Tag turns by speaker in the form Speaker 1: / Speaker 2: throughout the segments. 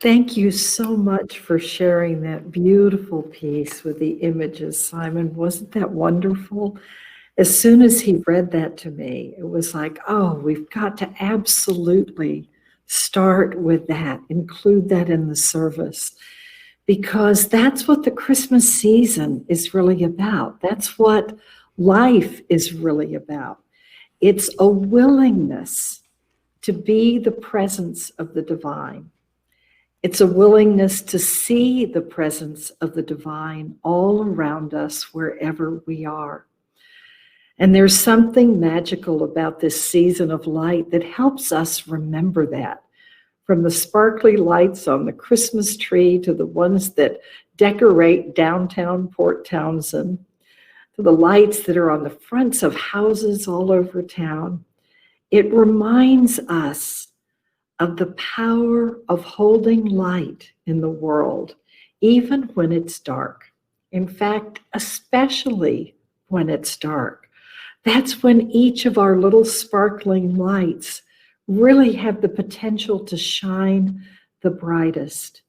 Speaker 1: Thank you so much for sharing that beautiful piece with the images, Simon. Wasn't that wonderful? As soon as he read that to me, it was like, oh, we've got to absolutely start with that, include that in the service, because that's what the Christmas season is really about. That's what life is really about. It's a willingness to be the presence of the divine. It's a willingness to see the presence of the divine all around us wherever we are. And there's something magical about this season of light that helps us remember that. From the sparkly lights on the Christmas tree to the ones that decorate downtown Port Townsend, to the lights that are on the fronts of houses all over town, it reminds us of the power of holding light in the world, even when it's dark. In fact, especially when it's dark. That's when each of our little sparkling lights really have the potential to shine the brightest.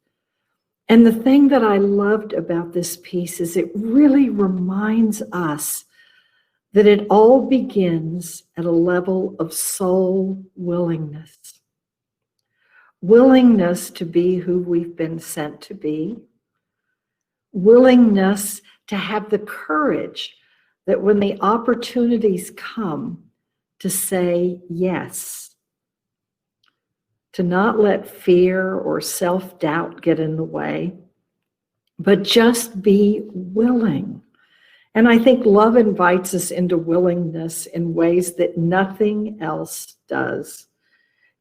Speaker 1: And the thing that I loved about this piece is it really reminds us that it all begins at a level of soul willingness. Willingness to be who we've been sent to be. Willingness to have the courage that when the opportunities come, to say yes. To not let fear or self-doubt get in the way, but just be willing. And I think love invites us into willingness in ways that nothing else does.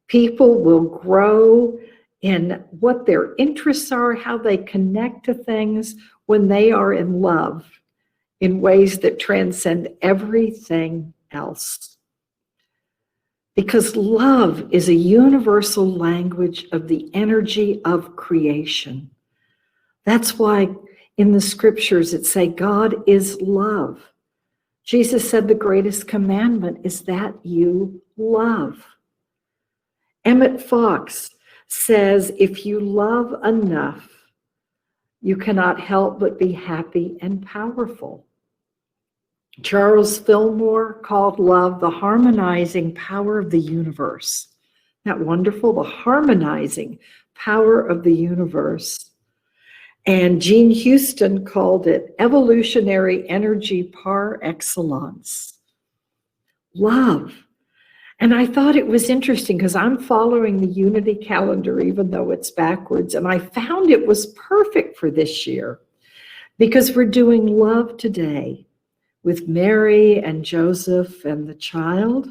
Speaker 1: People will grow in what their interests are, how they connect to things when they are in love in ways that transcend everything else. Because love is a universal language of the energy of creation. That's why in the scriptures it say God is love. Jesus said the greatest commandment is that you love. Emmett Fox says, if you love enough, you cannot help but be happy and powerful. Charles Fillmore called love the harmonizing power of the universe. Isn't that wonderful? The harmonizing power of the universe. And Jean Houston called it evolutionary energy par excellence. Love. And I thought it was interesting because I'm following the Unity calendar, even though it's backwards. And I found it was perfect for this year because we're doing love today with Mary and Joseph and the child.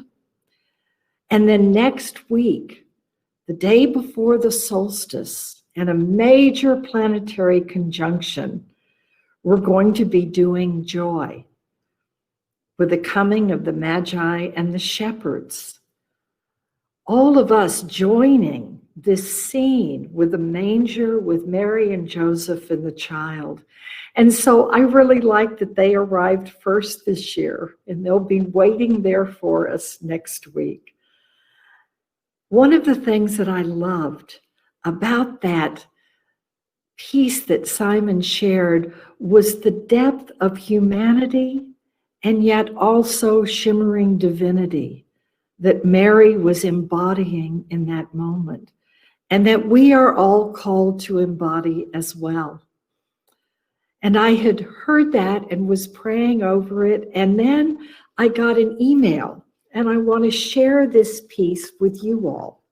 Speaker 1: And then next week, the day before the solstice and a major planetary conjunction, we're going to be doing joy with the coming of the Magi and the shepherds. All of us joining this scene with the manger, with Mary and Joseph and the child. And so I really like that they arrived first this year, and they'll be waiting there for us next week. One of the things that I loved about that piece that Simon shared was the depth of humanity and yet also shimmering divinity that Mary was embodying in that moment, and that we are all called to embody as well. And I had heard that and was praying over it, and then I got an email, and I want to share this piece with you all.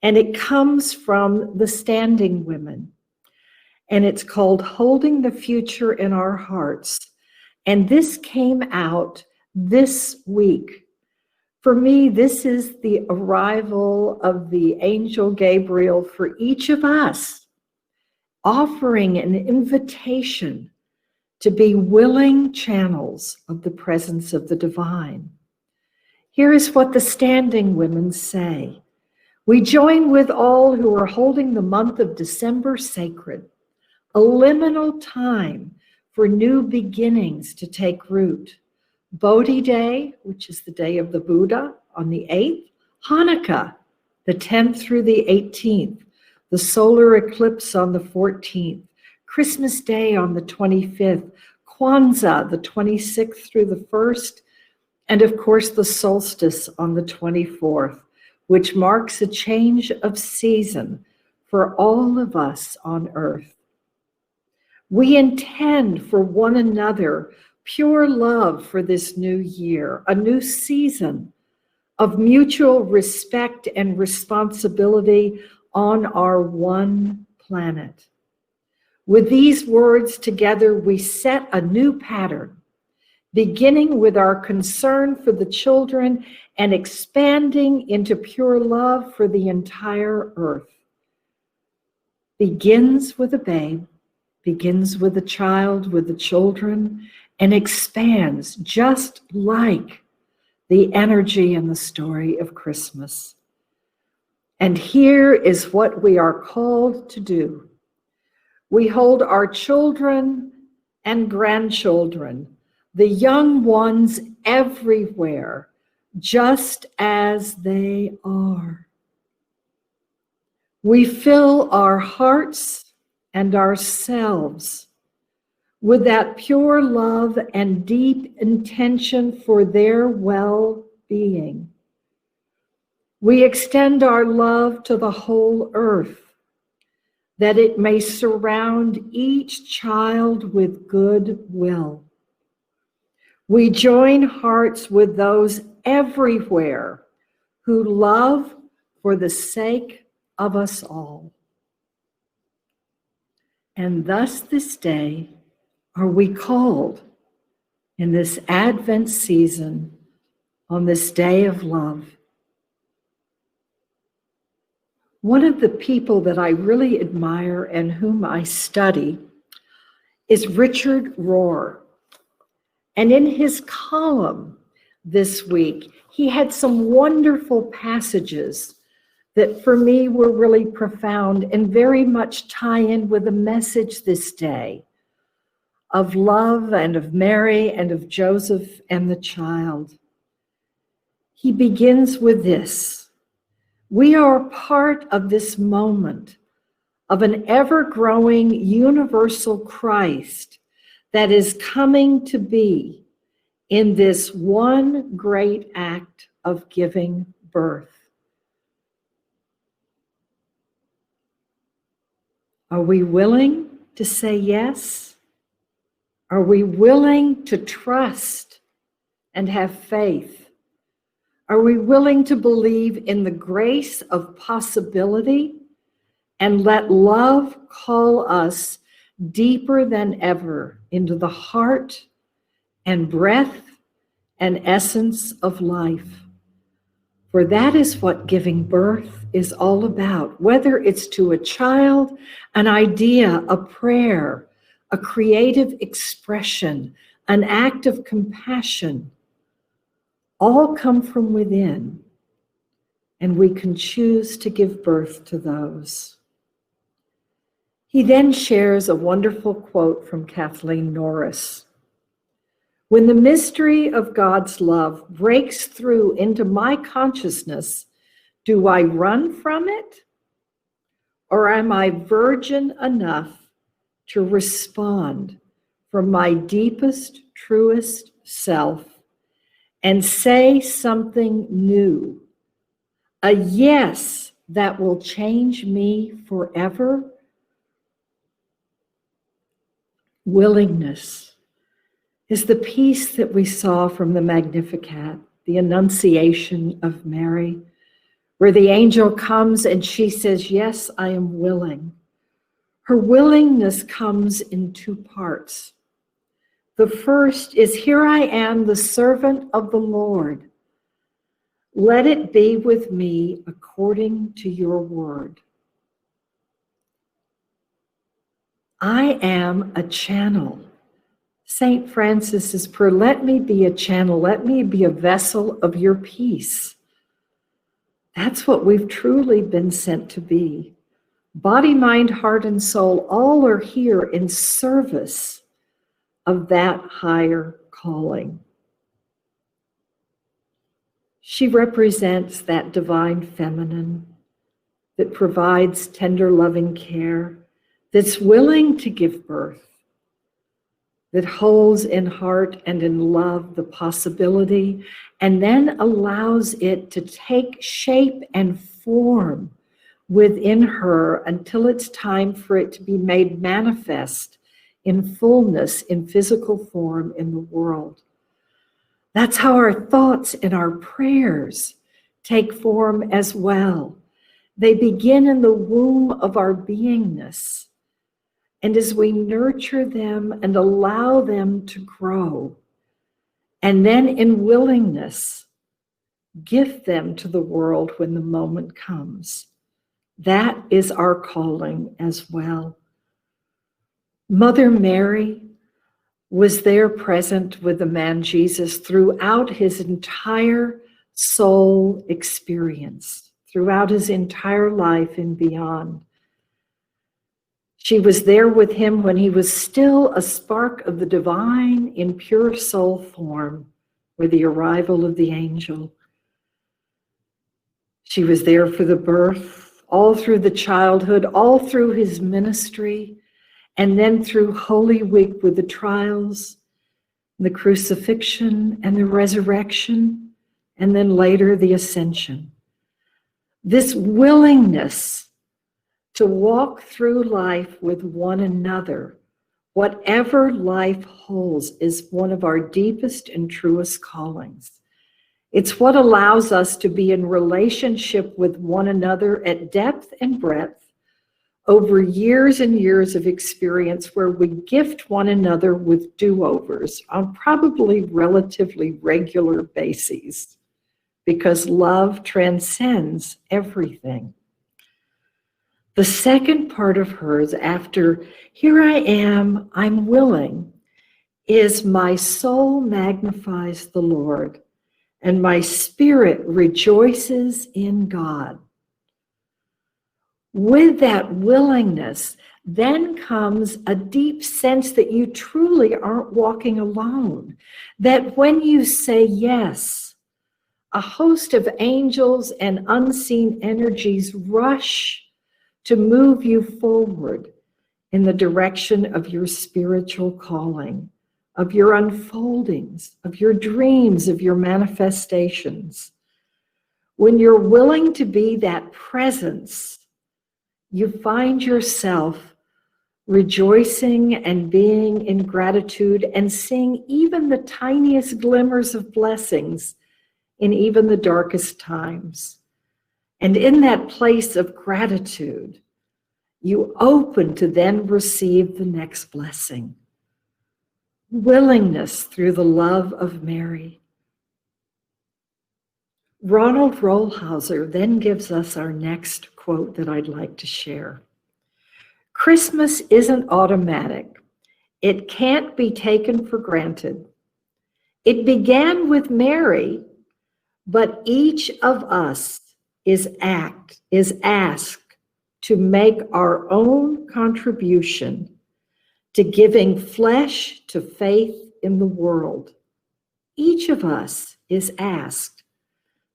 Speaker 1: And it comes from the Standing Women, and it's called Holding the Future in Our Hearts. And this came out this week. For me, this is the arrival of the angel Gabriel for each of us, offering an invitation to be willing channels of the presence of the divine. Here is what the Standing Women say. We join with all who are holding the month of December sacred, a liminal time for new beginnings to take root. Bodhi Day, which is the day of the Buddha, on the 8th, Hanukkah, the 10th through the 18th, the solar eclipse on the 14th, Christmas Day on the 25th, Kwanzaa, the 26th through the 1st, and of course the solstice on the 24th, which marks a change of season for all of us on earth. We intend for one another pure love for this new year, a new season of mutual respect and responsibility on our one planet. With these words together, we set a new pattern, beginning with our concern for the children and expanding into pure love for the entire earth. Begins with a babe, begins with a child, with the children, and expands just like the energy and the story of Christmas. And here is what we are called to do. We hold our children and grandchildren, the young ones everywhere, just as they are. We fill our hearts and ourselves with that pure love and deep intention for their well-being. We extend our love to the whole earth, that it may surround each child with goodwill. We join hearts with those everywhere who love for the sake of us all. And thus this day are we called in this Advent season on this day of love. One of the people that I really admire and whom I study is Richard Rohr. And in his column this week, he had some wonderful passages that for me were really profound and very much tie in with the message this day of love and of Mary and of Joseph and the child. He begins with this: we are part of this moment of an ever-growing universal Christ that is coming to be in this one great act of giving birth. Are we willing to say yes? Are we willing to trust and have faith? Are we willing to believe in the grace of possibility and let love call us deeper than ever into the heart and breath and essence of life? For that is what giving birth is all about, whether it's to a child, an idea, a prayer, a creative expression, an act of compassion. All come from within, and we can choose to give birth to those. He then shares a wonderful quote from Kathleen Norris. When the mystery of God's love breaks through into my consciousness, do I run from it? Or am I virgin enough to respond from my deepest, truest self and say something new, a yes that will change me forever? Willingness is the piece that we saw from the Magnificat, the Annunciation of Mary, where the angel comes and she says, yes, I am willing. Her willingness comes in two parts. The first is, here I am, the servant of the Lord. Let it be with me according to your word. I am a channel. St. Francis's prayer, let me be a channel, let me be a vessel of your peace. That's what we've truly been sent to be. Body, mind, heart, and soul, all are here in service of that higher calling. She represents that divine feminine, that provides tender, loving care, that's willing to give birth, that holds in heart and in love the possibility, and then allows it to take shape and form within her until it's time for it to be made manifest in fullness, in physical form in the world. That's how our thoughts and our prayers take form as well. They begin in the womb of our beingness. And as we nurture them and allow them to grow, and then in willingness, gift them to the world when the moment comes. That is our calling as well. Mother Mary was there present with the man Jesus throughout his entire soul experience, throughout his entire life and beyond. She was there with him when he was still a spark of the divine in pure soul form with the arrival of the angel. She was there for the birth, all through the childhood, all through his ministry, and then through Holy Week with the trials, the crucifixion and the resurrection, and then later the ascension. This willingness to walk through life with one another, whatever life holds, is one of our deepest and truest callings. It's what allows us to be in relationship with one another at depth and breadth over years and years of experience, where we gift one another with do-overs on probably relatively regular bases, because love transcends everything. The second part of hers, after "here I am, I'm willing," is "my soul magnifies the Lord, and my spirit rejoices in God." With that willingness, then comes a deep sense that you truly aren't walking alone, that when you say yes, a host of angels and unseen energies rush to move you forward in the direction of your spiritual calling, of your unfoldings, of your dreams, of your manifestations. When you're willing to be that presence, you find yourself rejoicing and being in gratitude and seeing even the tiniest glimmers of blessings in even the darkest times. And in that place of gratitude, you open to then receive the next blessing. Willingness through the love of Mary. Ronald Rollhauser then gives us our next quote that I'd like to share. "Christmas isn't automatic. It can't be taken for granted. It began with Mary, but each of us is asked to make our own contribution to giving flesh to faith in the world." Each of us is asked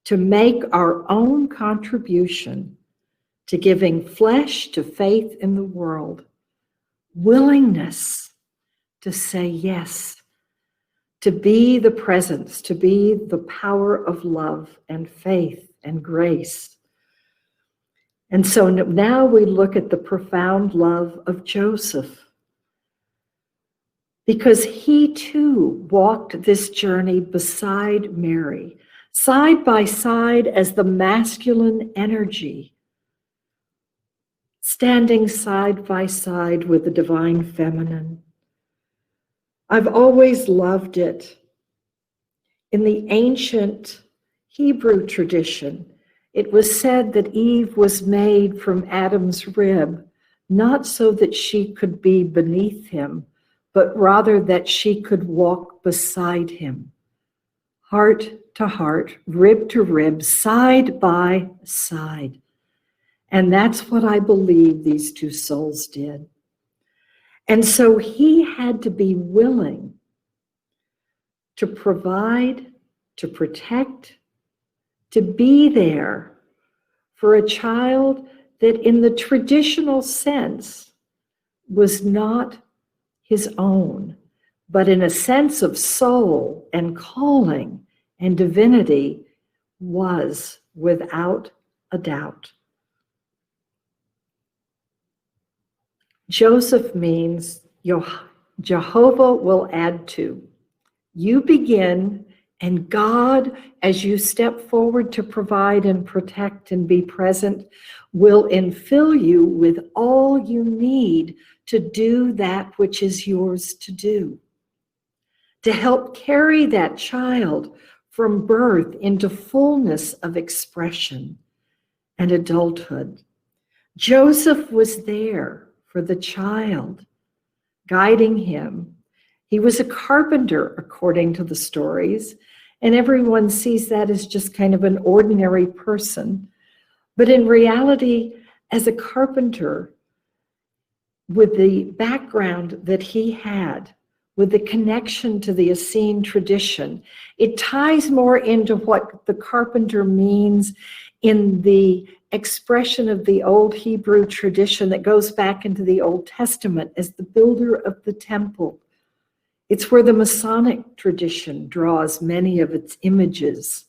Speaker 1: to make our own contribution to giving flesh to faith in the world. Willingness to say yes, to be the presence, to be the power of love and faith and grace. And so now we look at the profound love of Joseph, because he too walked this journey beside Mary, side by side as the masculine energy, standing side by side with the divine feminine. I've always loved it. In the ancient Hebrew tradition, it was said that Eve was made from Adam's rib, not so that she could be beneath him, but rather that she could walk beside him, heart to heart, rib to rib, side by side. And that's what I believe these two souls did. And so he had to be willing to provide, to protect, to be there for a child that in the traditional sense was not his own, but in a sense of soul and calling and divinity was without a doubt. Joseph means Jehovah will add to. You begin, and God, as you step forward to provide and protect and be present, will infill you with all you need to do that which is yours to do, to help carry that child from birth into fullness of expression and adulthood. Joseph was there for the child, guiding him. He was a carpenter, according to the stories, and everyone sees that as just kind of an ordinary person. But in reality, as a carpenter, with the background that he had, with the connection to the Essene tradition, it ties more into what the carpenter means in the expression of the old Hebrew tradition that goes back into the Old Testament as the builder of the temple. It's where the Masonic tradition draws many of its images.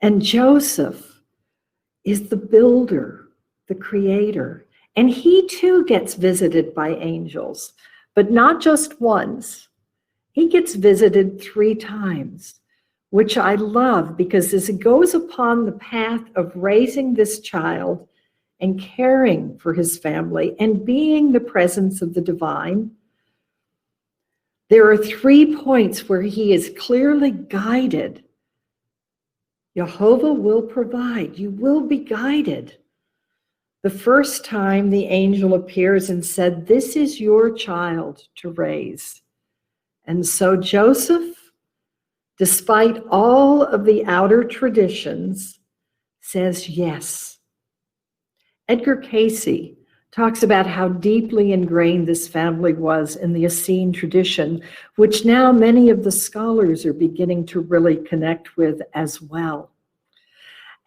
Speaker 1: And Joseph is the builder, the creator. And he too gets visited by angels, but not just once. He gets visited 3 times, which I love because as he goes upon the path of raising this child and caring for his family and being the presence of the divine, there are 3 points where he is clearly guided. Jehovah will provide. You will be guided. The first time the angel appears and said, "This is your child to raise." And so Joseph, despite all of the outer traditions, says yes. Edgar Cayce talks about how deeply ingrained this family was in the Essene tradition, which now many of the scholars are beginning to really connect with as well.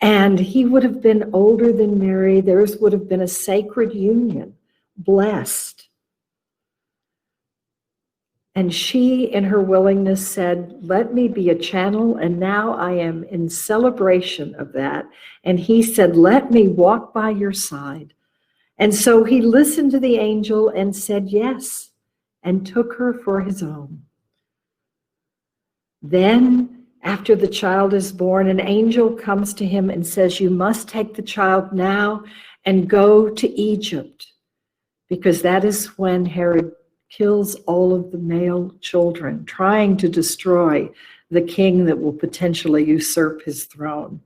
Speaker 1: And he would have been older than Mary. Theirs would have been a sacred union, blessed. And she, in her willingness, said, "Let me be a channel," and now I am in celebration of that. And he said, "Let me walk by your side." And so he listened to the angel and said yes, and took her for his own. Then, after the child is born, an angel comes to him and says, "You must take the child now and go to Egypt," because that is when Herod kills all of the male children, trying to destroy the king that will potentially usurp his throne.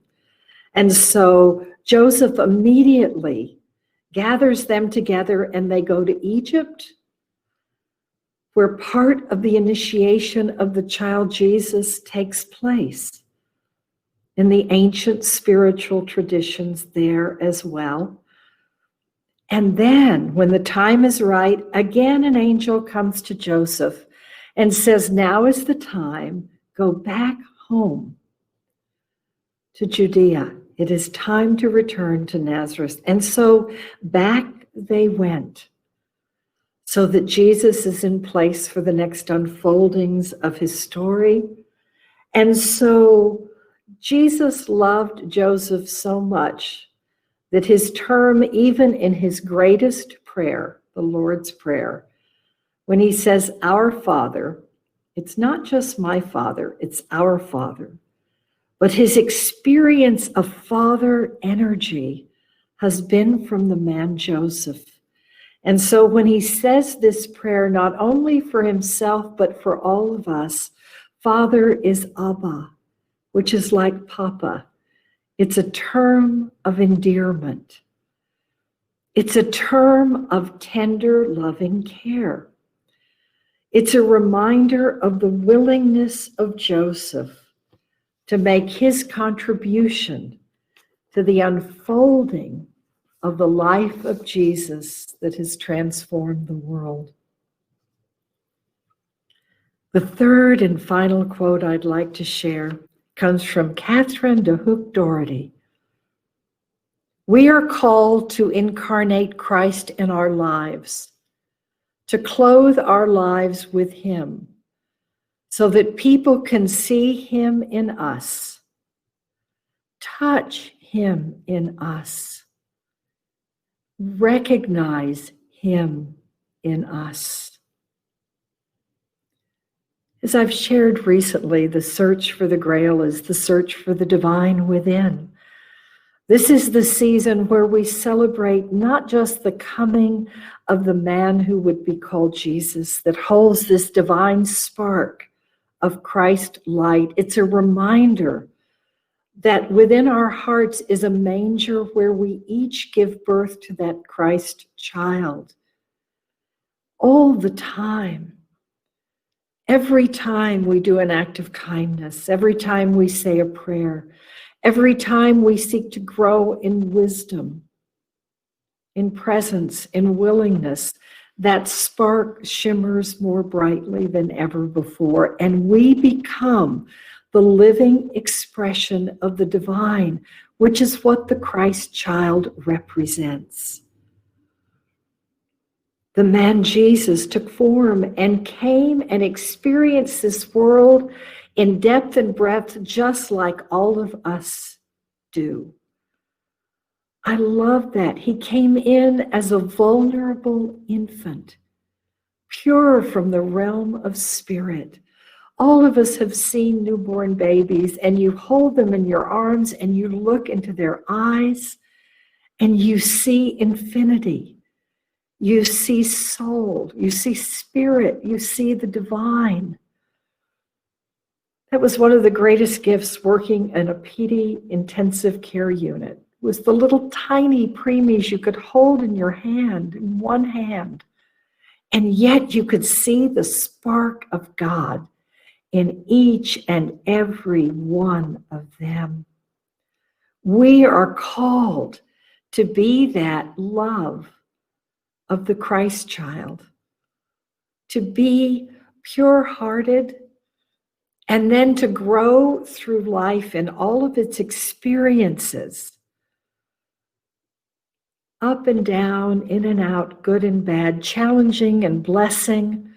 Speaker 1: And so Joseph immediately gathers them together and they go to Egypt, where part of the initiation of the child Jesus takes place in the ancient spiritual traditions there as well. And then when the time is right, again an angel comes to Joseph and says, "Now is the time, go back home to Judea. It is time to return to Nazareth." And so back they went, so that Jesus is in place for the next unfoldings of his story. And so Jesus loved Joseph so much that his term, even in his greatest prayer, the Lord's Prayer, when he says, "Our Father," it's not just my Father, it's our Father. But his experience of father energy has been from the man Joseph. And so when he says this prayer, not only for himself, but for all of us, Father is Abba, which is like Papa. It's a term of endearment. It's a term of tender, loving care. It's a reminder of the willingness of Joseph to make his contribution to the unfolding of the life of Jesus that has transformed the world. The third and final quote I'd like to share comes from Catherine de Hook Doherty, We are called to incarnate Christ in our lives, to clothe our lives with Him, so that people can see Him in us, touch Him in us, recognize Him in us. As I've shared recently, the search for the Grail is the search for the divine within. This is the season where we celebrate not just the coming of the man who would be called Jesus, that holds this divine spark of Christ light. It's a reminder that within our hearts is a manger where we each give birth to that Christ child. All the time. Every time we do an act of kindness, every time we say a prayer, every time we seek to grow in wisdom, in presence, in willingness, that spark shimmers more brightly than ever before, and we become the living expression of the divine, which is what the Christ child represents. The man Jesus took form and came and experienced this world in depth and breadth, just like all of us do. I love that. He came in as a vulnerable infant, pure from the realm of spirit. All of us have seen newborn babies, and you hold them in your arms and you look into their eyes and you see infinity. You see soul, you see spirit, you see the divine. That was one of the greatest gifts working in a PD intensive care unit, was the little tiny preemies you could hold in your hand, in one hand, and yet you could see the spark of God in each and every one of them. We are called to be that love of the Christ child, to be pure-hearted, and then to grow through life in all of its experiences, up and down, in and out, good and bad, challenging and blessing,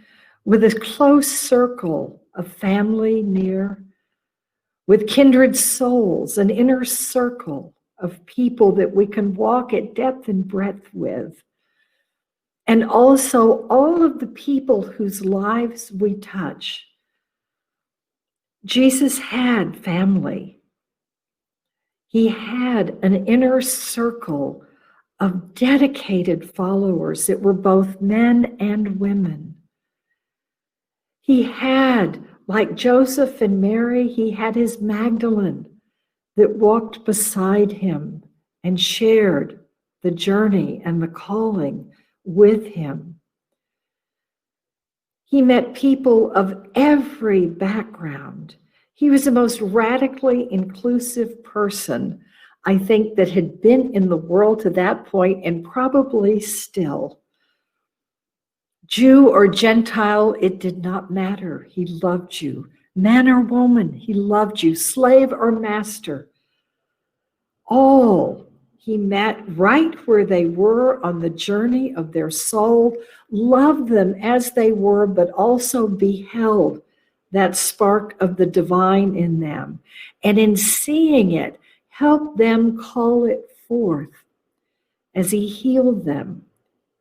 Speaker 1: with a close circle of family near, with kindred souls, an inner circle of people that we can walk at depth and breadth with. And also all of the people whose lives we touch. Jesus had family. He had an inner circle of dedicated followers that were both men and women. He had, like Joseph and Mary, he had his Magdalene that walked beside him and shared the journey and the calling with him. He met people of every background. He was the most radically inclusive person, I think, that had been in the world to that point, and probably still. Jew or Gentile, it did not matter. He loved you. Man or woman, he loved you. Slave or master. All he met right where they were on the journey of their soul, loved them as they were, but also beheld that spark of the divine in them. And in seeing it, helped them call it forth as he healed them,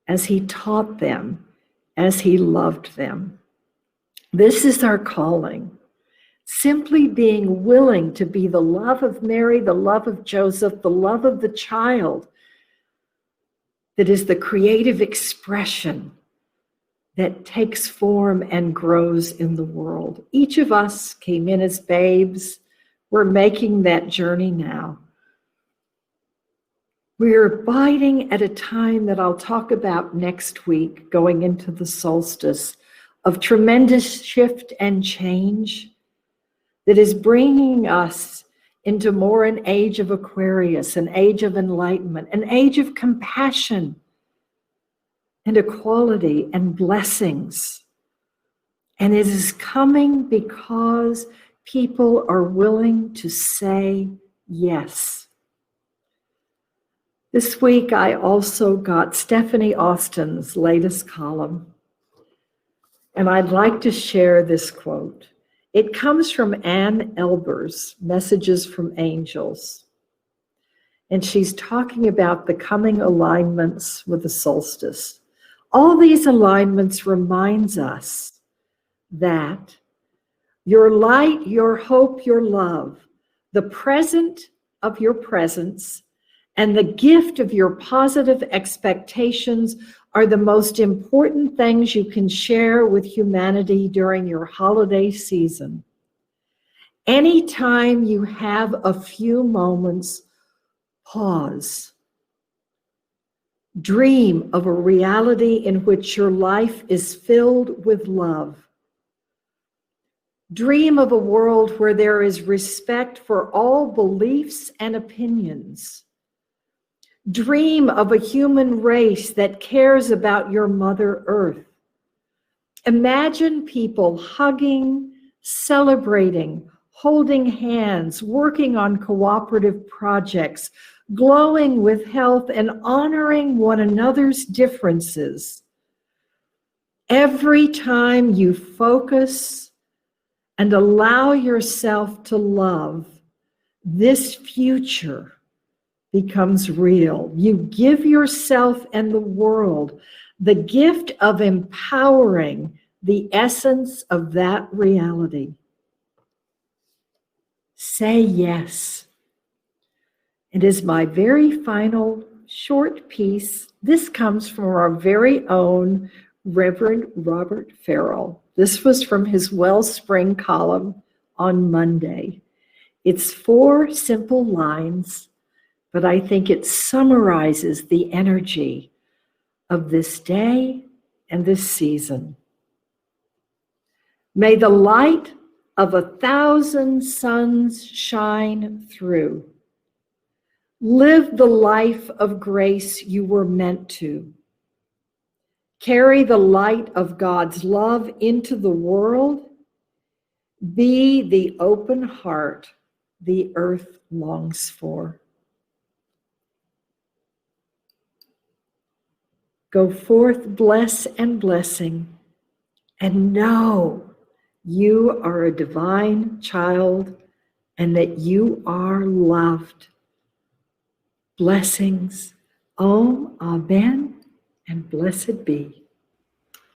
Speaker 1: as he taught them, as he loved them. This is our calling. Simply being willing to be the love of Mary, the love of Joseph, the love of the child that is the creative expression that takes form and grows in the world. Each of us came in as babes. We're making that journey now. We're abiding at a time that I'll talk about next week, going into the solstice, of tremendous shift and change that is bringing us into more an age of Aquarius, an age of enlightenment, an age of compassion and equality and blessings. And it is coming because people are willing to say yes. This week, I also got Stephanie Austin's latest column, and I'd like to share this quote. It comes from Ann Elber's Messages from Angels, and she's talking about the coming alignments with the solstice. All these alignments reminds us that your light, your hope, your love, the present of your presence, and the gift of your positive expectations are the most important things you can share with humanity during your holiday season. Anytime you have a few moments, pause. Dream of a reality in which your life is filled with love. Dream of a world where there is respect for all beliefs and opinions. Dream of a human race that cares about your Mother Earth. Imagine people hugging, celebrating, holding hands, working on cooperative projects, glowing with health, and honoring one another's differences. Every time you focus and allow yourself to love, this future becomes real. You give yourself and the world the gift of empowering the essence of that reality. Say yes. And as my very final short piece, this comes from our very own Reverend Robert Farrell. This was from his Wellspring column on Monday. It's 4 simple lines, but I think it summarizes the energy of this day and this season. May the light of 1,000 suns shine through. Live the life of grace you were meant to. Carry the light of God's love into the world. Be the open heart the earth longs for. Go forth, bless and blessing, and know you are a divine child and that you are loved. Blessings. Om, Amen, and blessed be.